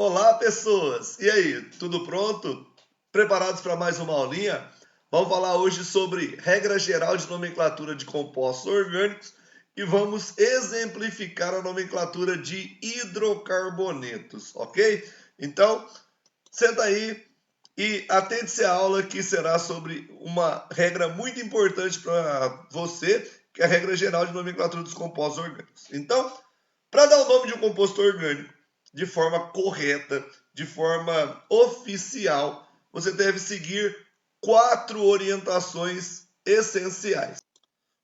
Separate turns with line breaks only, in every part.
Olá, pessoas! E aí, tudo pronto? Preparados para mais uma aulinha? Vamos falar hoje sobre regra geral de nomenclatura de compostos orgânicos e vamos exemplificar a nomenclatura de hidrocarbonetos, ok? Então, senta aí e atente-se à aula que será sobre uma regra muito importante para você, que é a regra geral de nomenclatura dos compostos orgânicos. Então, para dar o nome de um composto orgânico de forma correta, de forma oficial, você deve seguir 4 orientações essenciais.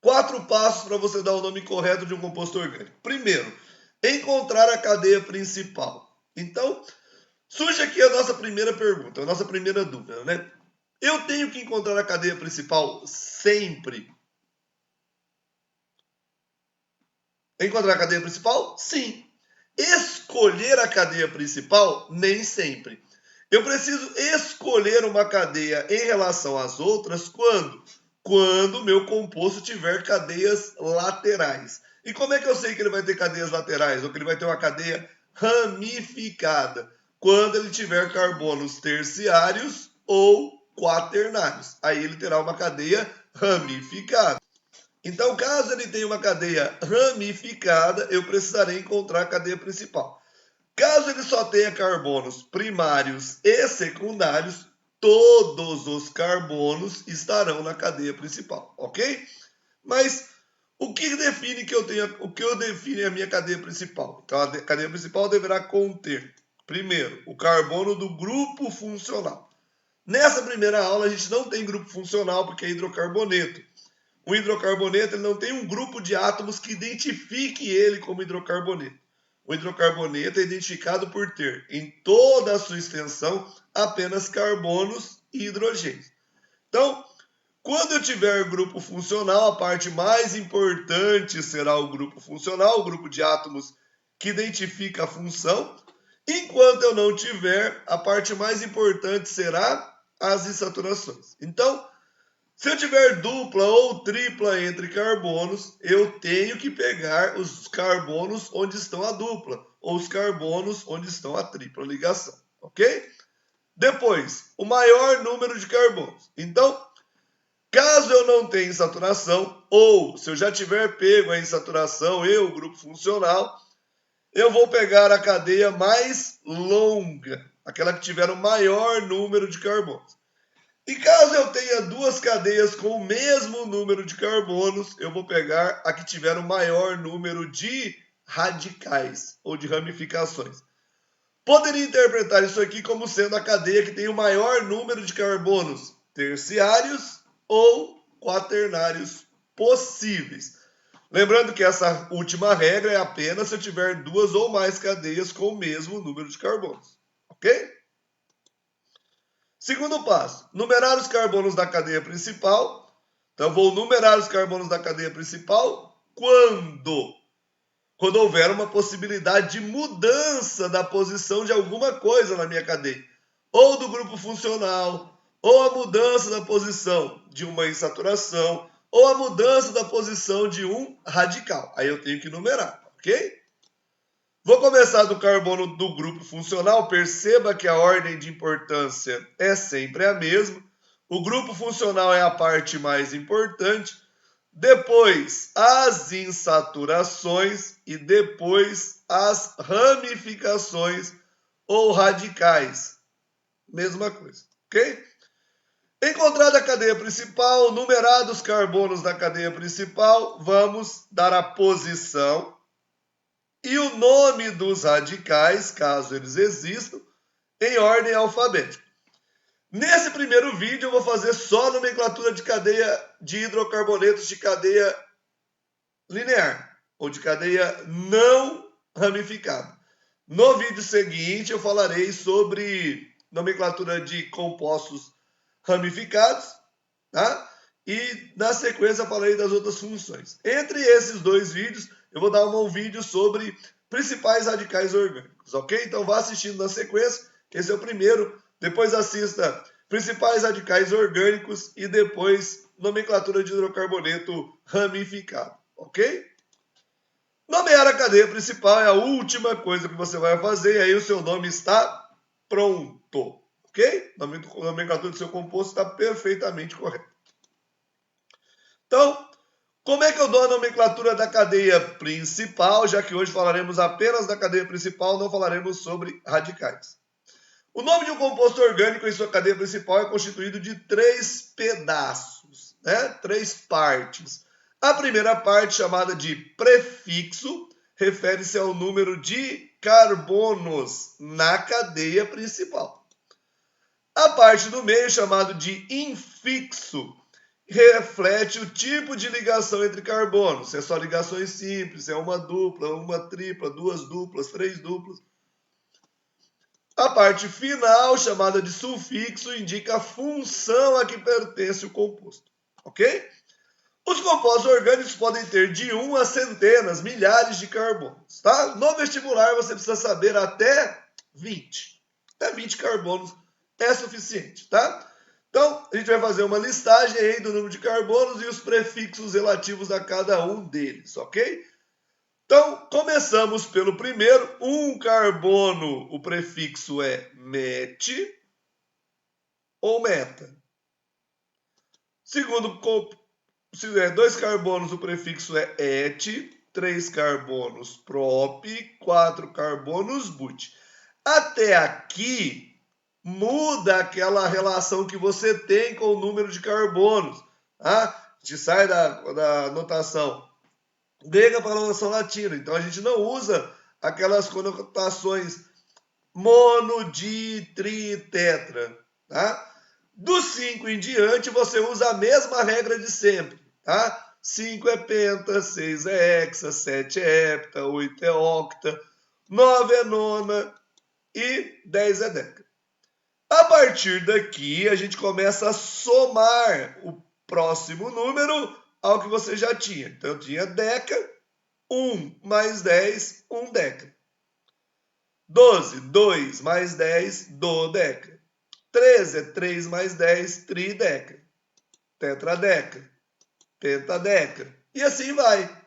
4 passos para você dar o nome correto de um composto orgânico. Primeiro, encontrar a cadeia principal. Então, surge aqui a nossa primeira pergunta, a nossa primeira dúvida, né? Eu tenho que encontrar a cadeia principal sempre? Encontrar a cadeia principal? Sim. Escolher a cadeia principal? Nem sempre. Eu preciso escolher uma cadeia em relação às outras quando? Quando o meu composto tiver cadeias laterais. E como é que eu sei que ele vai ter cadeias laterais? Ou que ele vai ter uma cadeia ramificada? Quando ele tiver carbonos terciários ou quaternários. Aí ele terá uma cadeia ramificada. Então, caso ele tenha uma cadeia ramificada, eu precisarei encontrar a cadeia principal. Caso ele só tenha carbonos primários e secundários, todos os carbonos estarão na cadeia principal, ok? Mas o que define a minha cadeia principal? Então, a cadeia principal deverá conter, primeiro, o carbono do grupo funcional. Nessa primeira aula, a gente não tem grupo funcional porque é hidrocarboneto. O hidrocarboneto ele não tem um grupo de átomos que identifique ele como hidrocarboneto. O hidrocarboneto é identificado por ter, em toda a sua extensão, apenas carbonos e hidrogênios. Então, quando eu tiver grupo funcional, a parte mais importante será o grupo funcional, o grupo de átomos que identifica a função. Enquanto eu não tiver, a parte mais importante será as insaturações. Então, se eu tiver dupla ou tripla entre carbonos, eu tenho que pegar os carbonos onde estão a dupla, ou os carbonos onde estão a tripla ligação, ok? Depois, o maior número de carbonos. Então, caso eu não tenha insaturação, ou se eu já tiver pego a insaturação e o grupo funcional, eu vou pegar a cadeia mais longa, aquela que tiver o maior número de carbonos. E caso eu tenha duas cadeias com o mesmo número de carbonos, eu vou pegar a que tiver o maior número de radicais ou de ramificações. Poderia interpretar isso aqui como sendo a cadeia que tem o maior número de carbonos terciários ou quaternários possíveis. Lembrando que essa última regra é apenas se eu tiver duas ou mais cadeias com o mesmo número de carbonos, ok? Segundo passo, numerar os carbonos da cadeia principal. Então, eu vou numerar os carbonos da cadeia principal quando? Quando houver uma possibilidade de mudança da posição de alguma coisa na minha cadeia. Ou do grupo funcional, ou a mudança da posição de uma insaturação, ou a mudança da posição de um radical. Aí eu tenho que numerar, ok? Vou começar do carbono do grupo funcional. Perceba que a ordem de importância é sempre a mesma. O grupo funcional é a parte mais importante. Depois, as insaturações e depois as ramificações ou radicais. Mesma coisa, ok? Encontrada a cadeia principal, numerados os carbonos da cadeia principal, vamos dar a posição e o nome dos radicais, caso eles existam, em ordem alfabética. Nesse primeiro vídeo eu vou fazer só nomenclatura de cadeia de hidrocarbonetos de cadeia linear, ou de cadeia não ramificada. No vídeo seguinte eu falarei sobre nomenclatura de compostos ramificados, tá? E na sequência eu falarei das outras funções. Entre esses dois vídeos, eu vou dar um vídeo sobre principais radicais orgânicos, ok? Então vá assistindo na sequência, esse é o primeiro. Depois assista principais radicais orgânicos e depois nomenclatura de hidrocarboneto ramificado, ok? Nomear a cadeia principal é a última coisa que você vai fazer e aí o seu nome está pronto, ok? A nomenclatura do seu composto está perfeitamente correta. Então, como é que eu dou a nomenclatura da cadeia principal, já que hoje falaremos apenas da cadeia principal, não falaremos sobre radicais. O nome de um composto orgânico em sua cadeia principal é constituído de 3 pedaços, né? 3 partes. A primeira parte, chamada de prefixo, refere-se ao número de carbonos na cadeia principal. A parte do meio, chamado de infixo, reflete o tipo de ligação entre carbonos. Se é só ligações simples, se é uma dupla, uma tripla, duas duplas, 3 duplas. A parte final, chamada de sufixo, indica a função a que pertence o composto. Ok? Os compostos orgânicos podem ter de 1 a centenas, milhares de carbonos. Tá? No vestibular você precisa saber até 20. Até 20 carbonos é suficiente. Tá? Então, a gente vai fazer uma listagem aí do número de carbonos e os prefixos relativos a cada um deles, ok? Então, começamos pelo primeiro, um carbono, o prefixo é met ou meta. Segundo, 2 carbonos, o prefixo é et, 3 carbonos prop, 4 carbonos but. Até aqui, muda aquela relação que você tem com o número de carbonos. Tá? A gente sai da notação grega para a notação latina. Então a gente não usa aquelas conotações mono, di, tri, tetra. Tá? Do 5 em diante, você usa a mesma regra de sempre. Tá? 5 é penta, 6 é hexa, 7 é hepta, 8 é octa, 9 é nona e 10 é deca. A partir daqui, a gente começa a somar o próximo número ao que você já tinha. Então, eu tinha deca, 1 mais 10, 1 deca. 12, 2 mais 10, dodeca. 13 é 3 mais 10, trideca. Tetradeca. Pentadeca. E assim vai.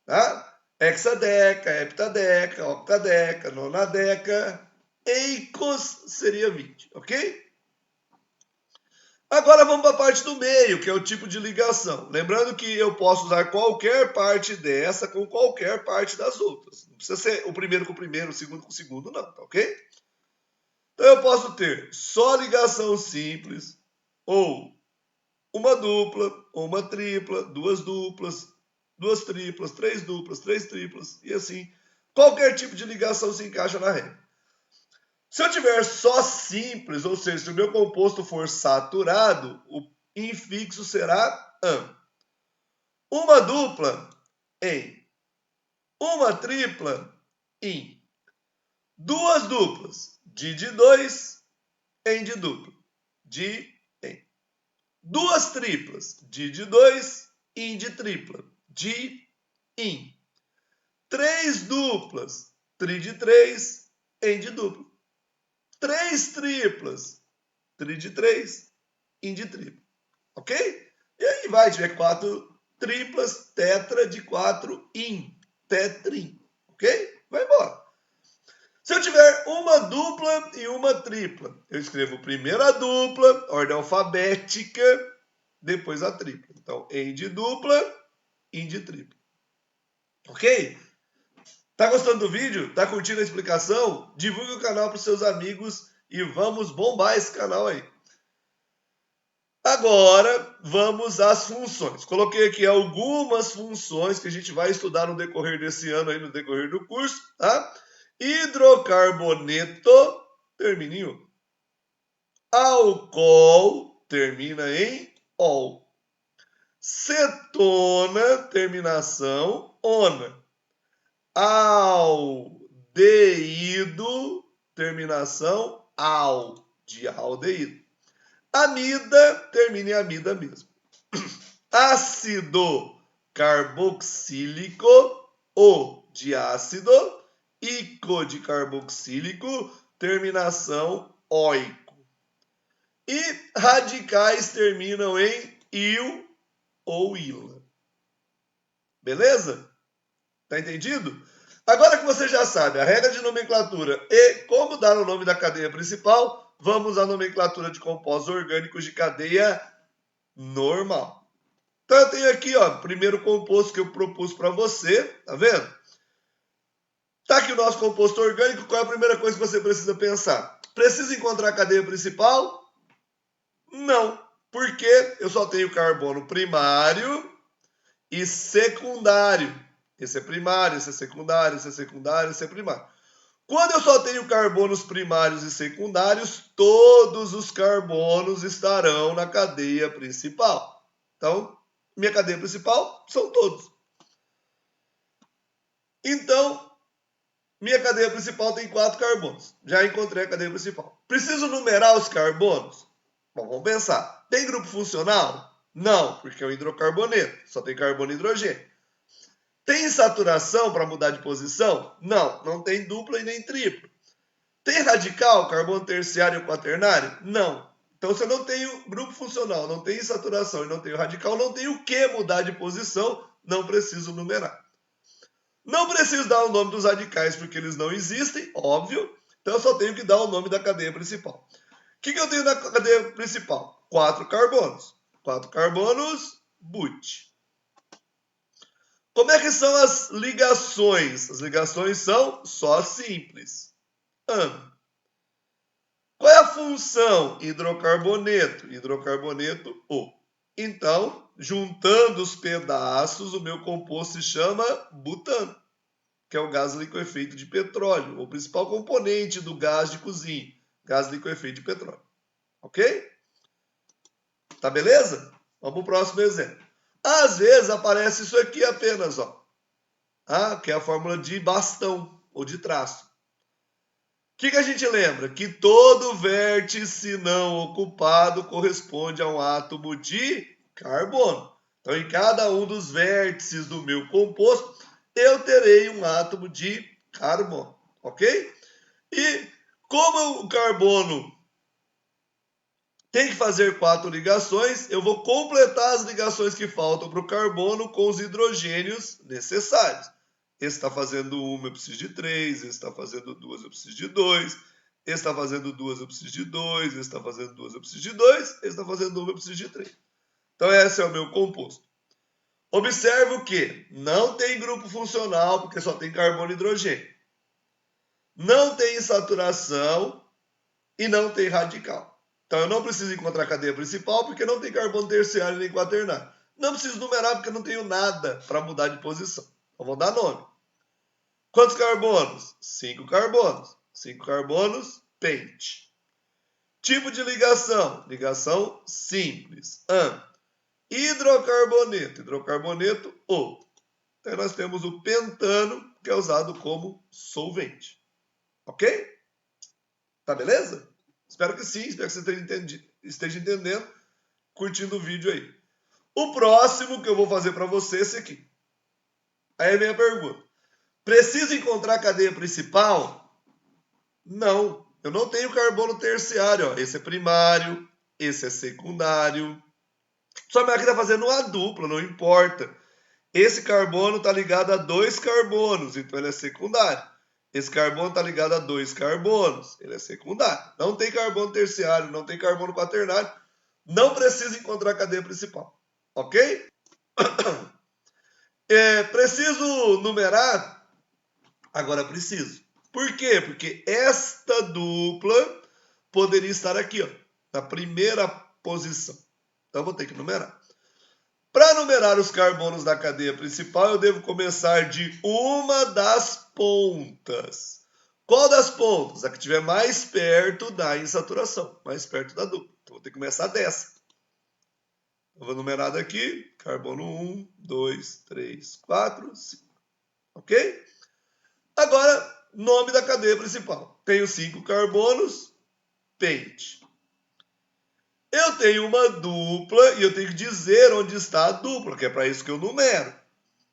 Tá? Hexadeca, heptadeca, octadeca, nonadeca. Eicos seria 20, ok? Agora vamos para a parte do meio, que é o tipo de ligação. Lembrando que eu posso usar qualquer parte dessa com qualquer parte das outras. Não precisa ser o primeiro com o primeiro, o segundo com o segundo, não, tá ok? Então eu posso ter só ligação simples, ou uma dupla, ou uma tripla, duas duplas, duas triplas, três triplas, e assim. Qualquer tipo de ligação se encaixa na regra. Se eu tiver só simples, ou seja, se o meu composto for saturado, o infixo será an. Uma dupla, em. Uma tripla, in. Duas duplas, de 2, em de dupla. De, em. Duas triplas, de 2, in de tripla. De, in. Três duplas, tri de 3, em de dupla. 3 triplas, tri de 3, in de tripla. Ok? E aí vai, tiver 4 triplas, tetra de 4, in, tetrim. Ok? Vai embora. Se eu tiver uma dupla e uma tripla, eu escrevo primeiro a dupla, ordem alfabética, depois a tripla. Então, em de dupla, in de tripla. Ok? Tá gostando do vídeo? Tá curtindo a explicação? Divulgue o canal para os seus amigos e vamos bombar esse canal aí. Agora, vamos às funções. Coloquei aqui algumas funções que a gente vai estudar no decorrer desse ano, aí, no decorrer do curso. Tá? Hidrocarboneto termina em U. Álcool termina em OL. Cetona, terminação ona. Aldeído, terminação al, de aldeído. Amida, termina em amida mesmo. Ácido carboxílico, O de ácido, ico de carboxílico, terminação oico. E radicais terminam em il ou ila. Beleza? Tá entendido? Agora que você já sabe a regra de nomenclatura e como dar o nome da cadeia principal, vamos à nomenclatura de compostos orgânicos de cadeia normal. Então eu tenho aqui, ó, o primeiro composto que eu propus para você, tá vendo? Tá aqui o nosso composto orgânico, qual é a primeira coisa que você precisa pensar? Precisa encontrar a cadeia principal? Não, porque eu só tenho carbono primário e secundário. Esse é primário, esse é secundário, esse é secundário, esse é primário. Quando eu só tenho carbonos primários e secundários, todos os carbonos estarão na cadeia principal. Então, minha cadeia principal são todos. Então, minha cadeia principal tem 4 carbonos. Já encontrei a cadeia principal. Preciso numerar os carbonos? Bom, vamos pensar. Tem grupo funcional? Não, porque é um hidrocarboneto. Só tem carbono e hidrogênio. Tem saturação para mudar de posição? Não, não tem dupla e nem tripla. Tem radical, carbono terciário ou quaternário? Não. Então, se eu não tenho grupo funcional, não tenho saturação e não tenho radical, não tenho o que mudar de posição, não preciso numerar. Não preciso dar o nome dos radicais porque eles não existem, óbvio. Então, eu só tenho que dar o nome da cadeia principal. O que eu tenho na cadeia principal? 4 carbonos. 4 carbonos, but. Como é que são as ligações? As ligações são só simples. Qual é a função? Hidrocarboneto. Hidrocarboneto O. Então, juntando os pedaços, o meu composto se chama butano, que é o gás liquefeito de petróleo, o principal componente do gás de cozinha, gás liquefeito de petróleo. Ok? Tá beleza? Vamos para o próximo exemplo. Às vezes aparece isso aqui apenas, ó. Que é a fórmula de bastão ou de traço. O que a gente lembra? Que todo vértice não ocupado corresponde a um átomo de carbono. Então, em cada um dos vértices do meu composto, eu terei um átomo de carbono, ok? E como o carbono tem que fazer 4 ligações, eu vou completar as ligações que faltam para o carbono com os hidrogênios necessários. Esse está fazendo 1, eu preciso de 3. Esse está fazendo 2, eu preciso de 2. Esse está fazendo 2, eu preciso de 2. Esse está fazendo 2, eu preciso de 2. Esse está fazendo 1, eu preciso de 3. Então, esse é o meu composto. Observe que não tem grupo funcional, porque só tem carbono e hidrogênio. Não tem saturação e não tem radical. Então, eu não preciso encontrar a cadeia principal, porque não tem carbono terciário nem quaternário. Não preciso numerar, porque eu não tenho nada para mudar de posição. Então, vou dar nome. Quantos carbonos? 5 carbonos. 5 carbonos, pente. Tipo de ligação? Ligação simples. Hidrocarboneto. Hidrocarboneto O. Então, nós temos o pentano, que é usado como solvente. Ok? Tá beleza? Espero que sim, espero que você esteja entendendo, curtindo o vídeo aí. O próximo que eu vou fazer para você é esse aqui. Aí vem a pergunta. Preciso encontrar a cadeia principal? Não, eu não tenho carbono terciário. Ó. Esse é primário, esse é secundário. Só que está fazendo uma dupla, não importa. Esse carbono está ligado a 2 carbonos, então ele é secundário. Esse carbono está ligado a 2 carbonos, ele é secundário. Não tem carbono terciário, não tem carbono quaternário. Não precisa encontrar a cadeia principal. Ok? Preciso numerar? Agora preciso. Por quê? Porque esta dupla poderia estar aqui, ó, na primeira posição. Então, vou ter que numerar. Para numerar os carbonos da cadeia principal, eu devo começar de uma das pontas. Qual das pontas? A que estiver mais perto da insaturação, mais perto da dupla. Então, vou ter que começar dessa. Eu vou numerar daqui, carbono 1, 2, 3, 4, 5. Ok? Agora, nome da cadeia principal. Tenho 5 carbonos, pente. Eu tenho uma dupla e eu tenho que dizer onde está a dupla, que é para isso que eu numero.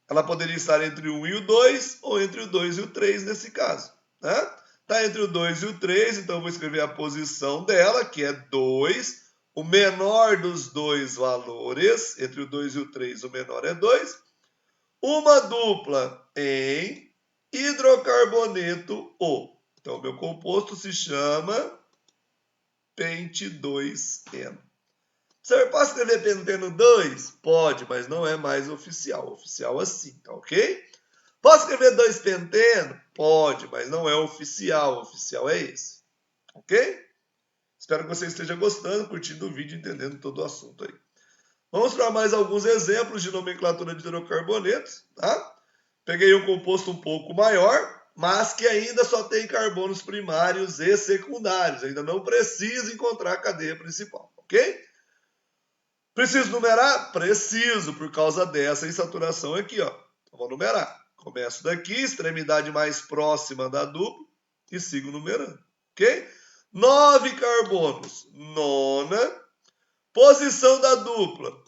Ela poderia estar entre o 1 e o 2, ou entre o 2 e o 3 nesse caso. Né? Está entre o 2 e o 3, então eu vou escrever a posição dela, que é 2. O menor dos dois valores, entre o 2 e o 3, o menor é 2. uma dupla em hidrocarboneto O. Então, meu composto se chama pente 2N. Senhor, posso escrever penteno 2? Pode, mas não é mais oficial. Oficial assim, tá ok? Posso escrever 2 penteno? Pode, mas não é oficial. Oficial é esse. Ok? Espero que você esteja gostando, curtindo o vídeo, entendendo todo o assunto aí. Vamos para mais alguns exemplos de nomenclatura de hidrocarbonetos, tá? Peguei um composto um pouco maior, mas que ainda só tem carbonos primários e secundários. Ainda não precisa encontrar a cadeia principal, ok? Preciso numerar? Preciso, por causa dessa insaturação aqui, ó. Então, vou numerar. Começo daqui, extremidade mais próxima da dupla, e sigo numerando, ok? 9 carbonos, nona. Posição da dupla.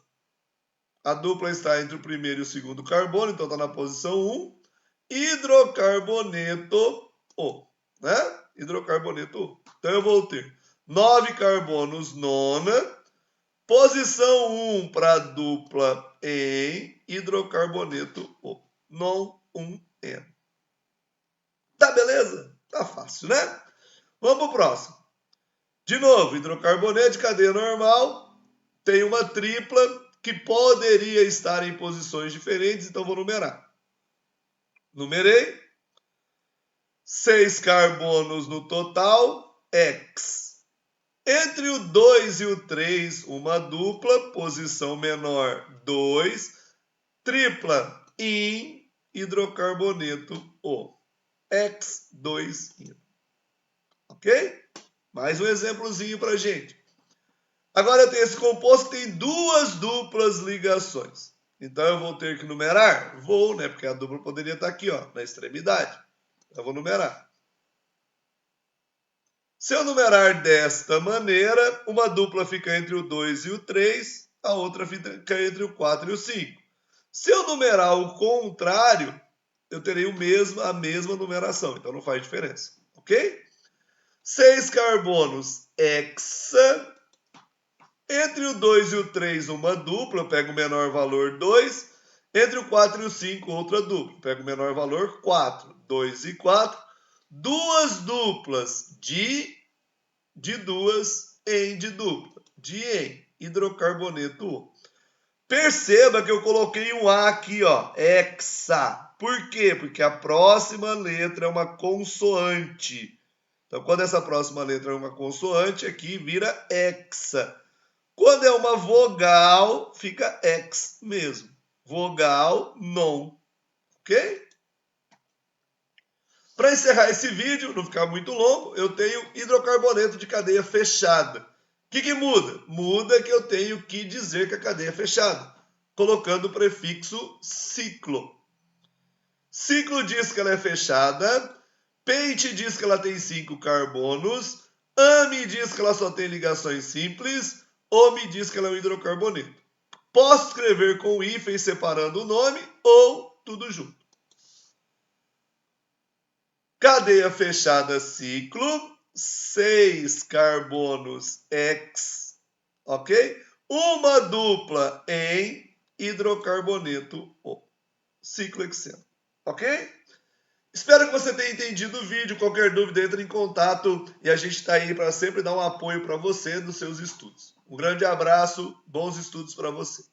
A dupla está entre o primeiro e o segundo carbono, então está na posição 1. Hidrocarboneto O, né? Hidrocarboneto O. Então eu vou ter 9 carbonos, nona. Posição 1 para a dupla em hidrocarboneto O. Non 1N. Tá beleza? Tá fácil, né? Vamos pro próximo. De novo, hidrocarboneto de cadeia normal. Tem uma tripla que poderia estar em posições diferentes, então vou numerar. Numerei. 6 carbonos no total, X. Entre o 2 e o 3, uma dupla, posição menor 2, tripla em hidrocarboneto O. X2-. Ok? Mais um exemplozinho pra gente. Agora eu tenho esse composto que tem duas duplas ligações. Então eu vou ter que numerar? Vou, né? Porque a dupla poderia estar aqui, ó, na extremidade. Então eu vou numerar. Se eu numerar desta maneira, uma dupla fica entre o 2 e o 3, a outra fica entre o 4 e o 5. Se eu numerar o contrário, eu terei a mesma numeração, então não faz diferença, ok? 6 carbonos hexa. Entre o 2 e o 3, uma dupla, eu pego o menor valor 2. Entre o 4 e o 5, outra dupla, pego o menor valor 4. 2 e 4. Duas duplas de duas em de dupla, de em hidrocarboneto O. Perceba que eu coloquei um A aqui, ó, hexa. Por quê? Porque a próxima letra é uma consoante. Então, quando essa próxima letra é uma consoante, aqui vira hexa. Quando é uma vogal, fica X mesmo. Vogal, non. Ok? Para encerrar esse vídeo, não ficar muito longo, eu tenho hidrocarboneto de cadeia fechada. O que muda? Muda que eu tenho que dizer que a cadeia é fechada, colocando o prefixo ciclo. Ciclo diz que ela é fechada, pente diz que ela tem 5 carbonos, ame diz que ela só tem ligações simples, ou me diz que ela é um hidrocarboneto. Posso escrever com hífen separando o nome ou tudo junto. Cadeia fechada, ciclo, 6 carbonos X, ok? Uma dupla em hidrocarboneto O. Ciclo hexeno, ok? Espero que você tenha entendido o vídeo. Qualquer dúvida, entre em contato e a gente está aí para sempre dar um apoio para você nos seus estudos. Um grande abraço, bons estudos para você.